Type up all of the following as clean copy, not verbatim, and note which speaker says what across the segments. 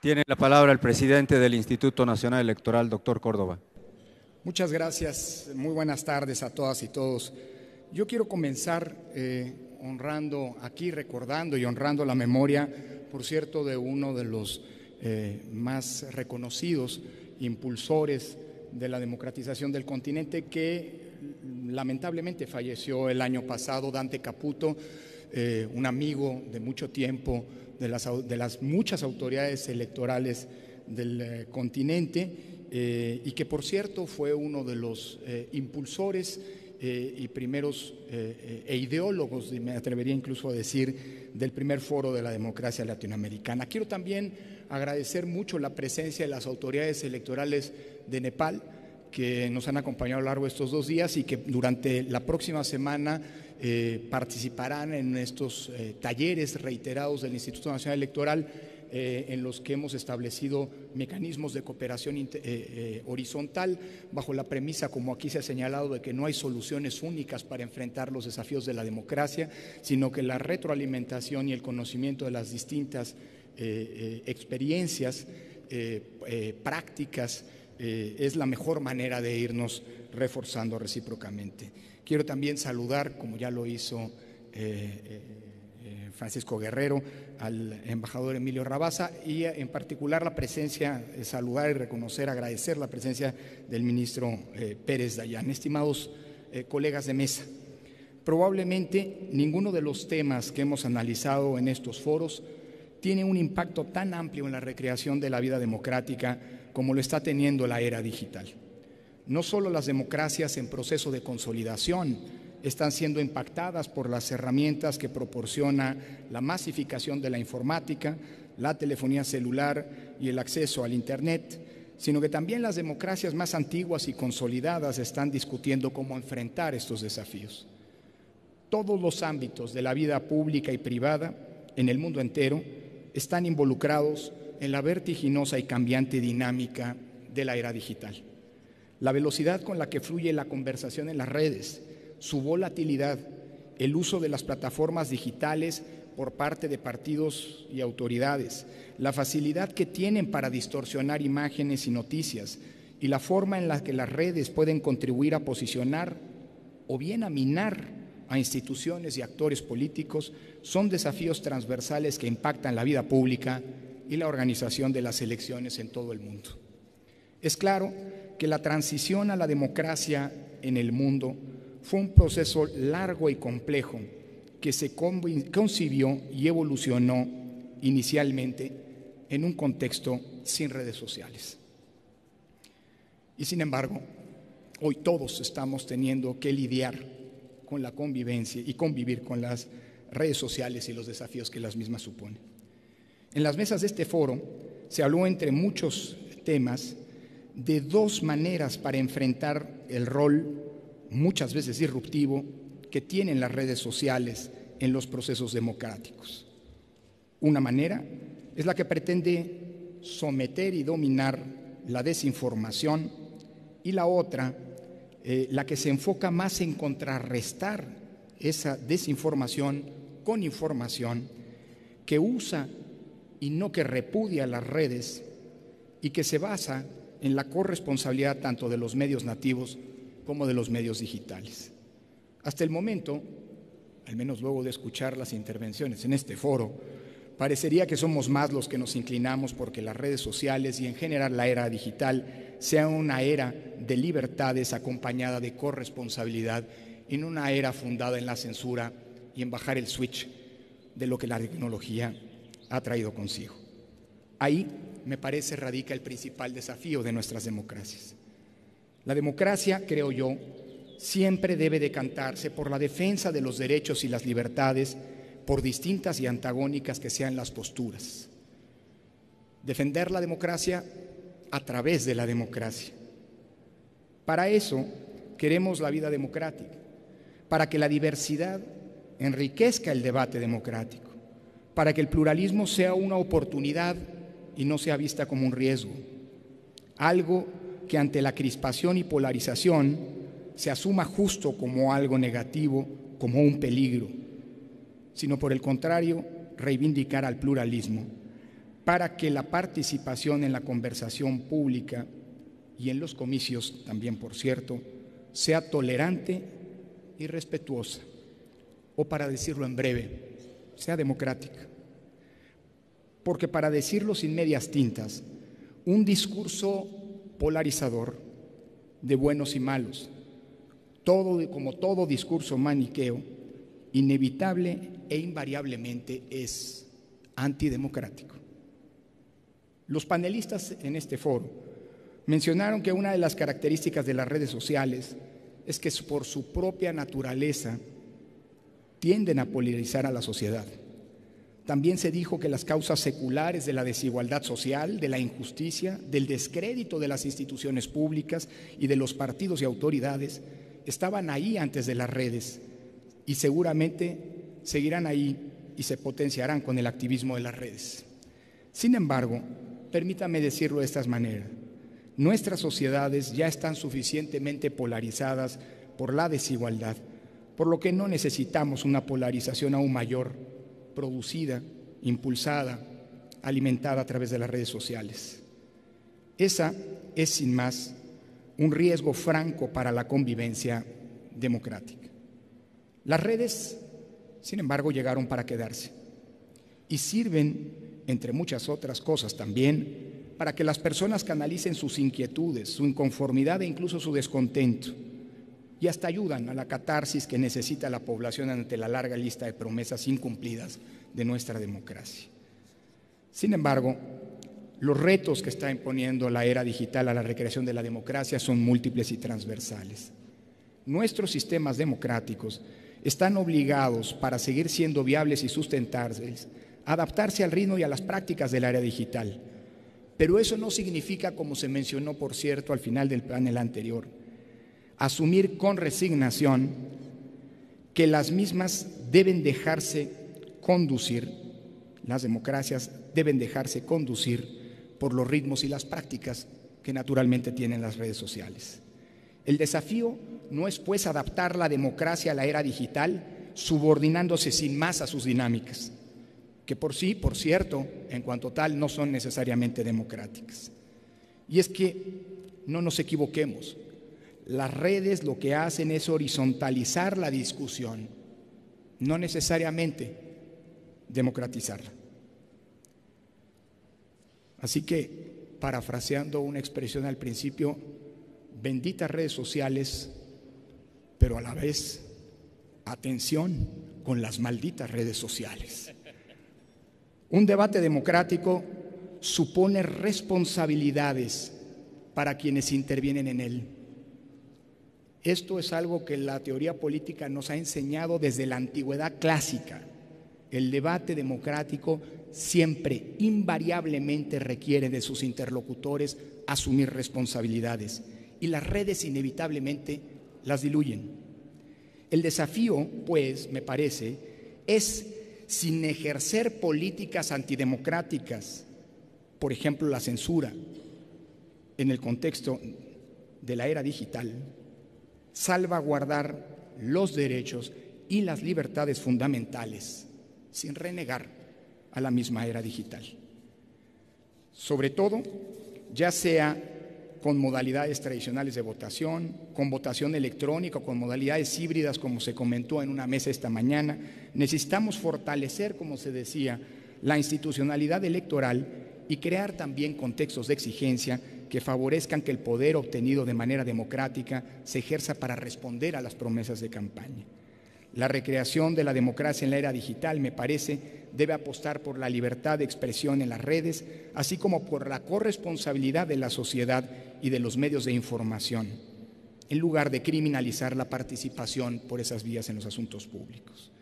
Speaker 1: Tiene la palabra el presidente del Instituto Nacional Electoral, doctor Córdoba.
Speaker 2: Muchas gracias. Muy buenas tardes a todas y todos. Yo quiero comenzar recordando y honrando la memoria, por cierto, de uno de los más reconocidos impulsores de la democratización del continente, que lamentablemente falleció el año pasado, Dante Caputo, un amigo de mucho tiempo de las muchas autoridades electorales del continente, y que por cierto fue uno de los impulsores y primeros ideólogos, me atrevería incluso a decir, del primer foro de la democracia latinoamericana. Quiero también agradecer mucho la presencia de las autoridades electorales de Nepal, que nos han acompañado a lo largo de estos 2 días y que durante la próxima semana participarán en estos talleres reiterados del Instituto Nacional Electoral, en los que hemos establecido mecanismos de cooperación horizontal bajo la premisa, como aquí se ha señalado, de que no hay soluciones únicas para enfrentar los desafíos de la democracia, sino que la retroalimentación y el conocimiento de las distintas experiencias, prácticas, es la mejor manera de irnos reforzando recíprocamente. Quiero también saludar, como ya lo hizo Francisco Guerrero, al embajador Emilio Rabasa, y en particular la presencia, saludar y reconocer, agradecer la presencia del ministro Pérez Dayán. Estimados colegas de mesa, probablemente ninguno de los temas que hemos analizado en estos foros tiene un impacto tan amplio en la recreación de la vida democrática como lo está teniendo la era digital. No solo las democracias en proceso de consolidación están siendo impactadas por las herramientas que proporciona la masificación de la informática, la telefonía celular y el acceso al Internet, sino que también las democracias más antiguas y consolidadas están discutiendo cómo enfrentar estos desafíos. Todos los ámbitos de la vida pública y privada en el mundo entero están involucrados en la vertiginosa y cambiante dinámica de la era digital. La velocidad con la que fluye la conversación en las redes, su volatilidad, el uso de las plataformas digitales por parte de partidos y autoridades, la facilidad que tienen para distorsionar imágenes y noticias, y la forma en la que las redes pueden contribuir a posicionar o bien a minar a instituciones y actores políticos, son desafíos transversales que impactan la vida pública y la organización de las elecciones en todo el mundo. Es claro que la transición a la democracia en el mundo fue un proceso largo y complejo que se concibió y evolucionó inicialmente en un contexto sin redes sociales. Y sin embargo, hoy todos estamos teniendo que lidiar con la convivencia y convivir con las redes sociales y los desafíos que las mismas suponen. En las mesas de este foro se habló, entre muchos temas, de 2 maneras para enfrentar el rol, muchas veces disruptivo, que tienen las redes sociales en los procesos democráticos. Una manera es la que pretende someter y dominar la desinformación, y la otra, la que se enfoca más en contrarrestar esa desinformación con información que usa y no que repudia las redes, y que se basa en la corresponsabilidad tanto de los medios nativos como de los medios digitales. Hasta el momento, al menos luego de escuchar las intervenciones en este foro, parecería que somos más los que nos inclinamos porque las redes sociales y en general la era digital sea una era de libertades acompañada de corresponsabilidad, en una era fundada en la censura y en bajar el switch de lo que la tecnología ha traído consigo. Ahí, me parece, radica el principal desafío de nuestras democracias. La democracia, creo yo, siempre debe decantarse por la defensa de los derechos y las libertades, por distintas y antagónicas que sean las posturas. Defender la democracia a través de la democracia. Para eso queremos la vida democrática, para que la diversidad enriquezca el debate democrático, para que el pluralismo sea una oportunidad y no sea vista como un riesgo, algo que ante la crispación y polarización se asuma justo como algo negativo, como un peligro, sino por el contrario, reivindicar al pluralismo, para que la participación en la conversación pública y en los comicios, también por cierto, sea tolerante y respetuosa, o para decirlo en breve, sea democrática. Porque para decirlo sin medias tintas, un discurso polarizador de buenos y malos, como todo discurso maniqueo, inevitable e invariablemente es antidemocrático. Los panelistas en este foro mencionaron que una de las características de las redes sociales es que por su propia naturaleza tienden a polarizar a la sociedad. También se dijo que las causas seculares de la desigualdad social, de la injusticia, del descrédito de las instituciones públicas y de los partidos y autoridades estaban ahí antes de las redes y seguramente seguirán ahí y se potenciarán con el activismo de las redes. Sin embargo, permítame decirlo de esta manera, nuestras sociedades ya están suficientemente polarizadas por la desigualdad, por lo que no necesitamos una polarización aún mayor, producida, impulsada, alimentada a través de las redes sociales. Esa es, sin más, un riesgo franco para la convivencia democrática. Las redes, sin embargo, llegaron para quedarse y sirven, entre muchas otras cosas también, para que las personas canalicen sus inquietudes, su inconformidad e incluso su descontento, y hasta ayudan a la catarsis que necesita la población ante la larga lista de promesas incumplidas de nuestra democracia. Sin embargo, los retos que está imponiendo la era digital a la recreación de la democracia son múltiples y transversales. Nuestros sistemas democráticos están obligados, para seguir siendo viables y sustentables, a adaptarse al ritmo y a las prácticas de la era digital. Pero eso no significa, como se mencionó, por cierto, al final del panel anterior, asumir con resignación que las mismas deben dejarse conducir, las democracias deben dejarse conducir por los ritmos y las prácticas que naturalmente tienen las redes sociales. El desafío no es, pues, adaptar la democracia a la era digital, subordinándose sin más a sus dinámicas, que por sí, por cierto, en cuanto tal, no son necesariamente democráticas. Y es que no nos equivoquemos, las redes lo que hacen es horizontalizar la discusión, no necesariamente democratizarla. Así que, parafraseando una expresión al principio, benditas redes sociales, pero a la vez, atención con las malditas redes sociales. Un debate democrático supone responsabilidades para quienes intervienen en él. Esto es algo que la teoría política nos ha enseñado desde la antigüedad clásica. El debate democrático siempre, invariablemente, requiere de sus interlocutores asumir responsabilidades, y las redes inevitablemente las diluyen. El desafío, pues, me parece, es, sin ejercer políticas antidemocráticas, por ejemplo la censura, en el contexto de la era digital, salvaguardar los derechos y las libertades fundamentales sin renegar a la misma era digital. Sobre todo, ya sea con modalidades tradicionales de votación, con votación electrónica o con modalidades híbridas, como se comentó en una mesa esta mañana, necesitamos fortalecer, como se decía, la institucionalidad electoral y crear también contextos de exigencia que favorezcan que el poder obtenido de manera democrática se ejerza para responder a las promesas de campaña. La recreación de la democracia en la era digital, me parece, debe apostar por la libertad de expresión en las redes, así como por la corresponsabilidad de la sociedad y de los medios de información, en lugar de criminalizar la participación por esas vías en los asuntos públicos.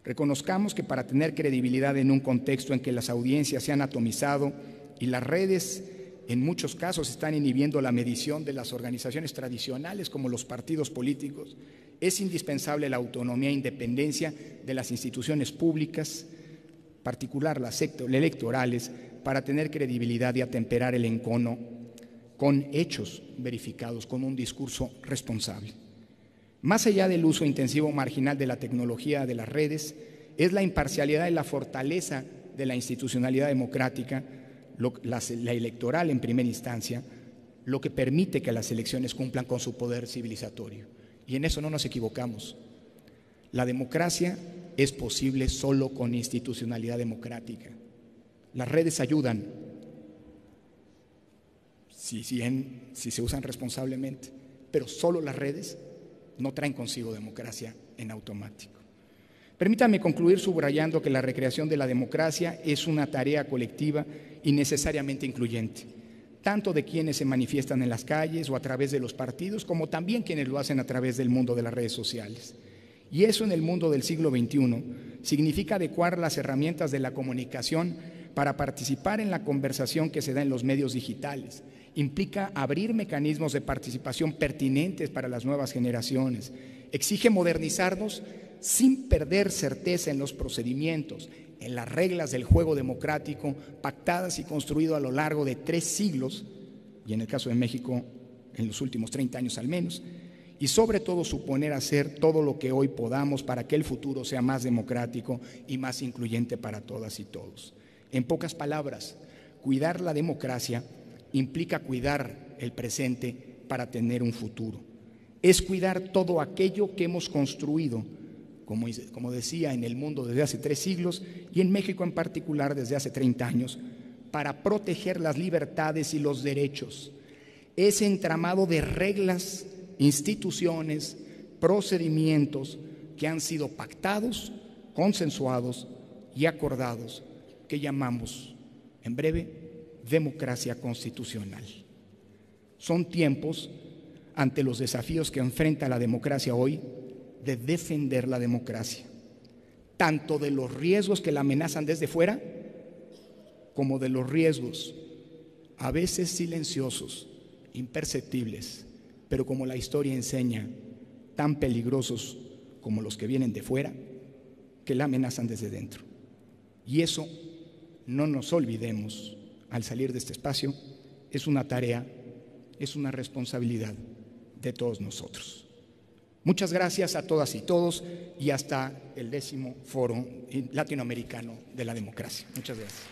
Speaker 2: Reconozcamos que para tener credibilidad en un contexto en que las audiencias se han atomizado y las redes en muchos casos están inhibiendo la medición de las organizaciones tradicionales como los partidos políticos, es indispensable la autonomía e independencia de las instituciones públicas, en particular las electorales, para tener credibilidad y atemperar el encono con hechos verificados, con un discurso responsable. Más allá del uso intensivo marginal de la tecnología de las redes, es la imparcialidad y la fortaleza de la institucionalidad democrática, la electoral en primera instancia, lo que permite que las elecciones cumplan con su poder civilizatorio. Y en eso no nos equivocamos. La democracia es posible solo con institucionalidad democrática. Las redes ayudan, si se usan responsablemente, pero solo las redes no traen consigo democracia en automático. Permítanme concluir subrayando que la recreación de la democracia es una tarea colectiva y necesariamente incluyente, tanto de quienes se manifiestan en las calles o a través de los partidos, como también quienes lo hacen a través del mundo de las redes sociales. Y eso en el mundo del siglo XXI significa adecuar las herramientas de la comunicación para participar en la conversación que se da en los medios digitales. Implica abrir mecanismos de participación pertinentes para las nuevas generaciones. Exige modernizarnos sin perder certeza en los procedimientos, en las reglas del juego democrático pactadas y construido a lo largo de 3 siglos, y en el caso de México en los últimos 30 años al menos, y sobre todo suponer hacer todo lo que hoy podamos para que el futuro sea más democrático y más incluyente para todas y todos. En pocas palabras, cuidar la democracia implica cuidar el presente para tener un futuro. Es cuidar todo aquello que hemos construido, como decía, en el mundo desde hace 3 siglos y en México en particular desde hace 30 años, para proteger las libertades y los derechos. Ese entramado de reglas, instituciones, procedimientos que han sido pactados, consensuados y acordados, que llamamos, en breve, democracia constitucional. Son tiempos, ante los desafíos que enfrenta la democracia hoy, de defender la democracia, tanto de los riesgos que la amenazan desde fuera, como de los riesgos, a veces silenciosos, imperceptibles, pero como la historia enseña, tan peligrosos como los que vienen de fuera, que la amenazan desde dentro. Y eso, no nos olvidemos, al salir de este espacio, es una tarea, es una responsabilidad de todos nosotros. Muchas gracias a todas y todos y hasta el 10º Foro Latinoamericano de la Democracia. Muchas gracias.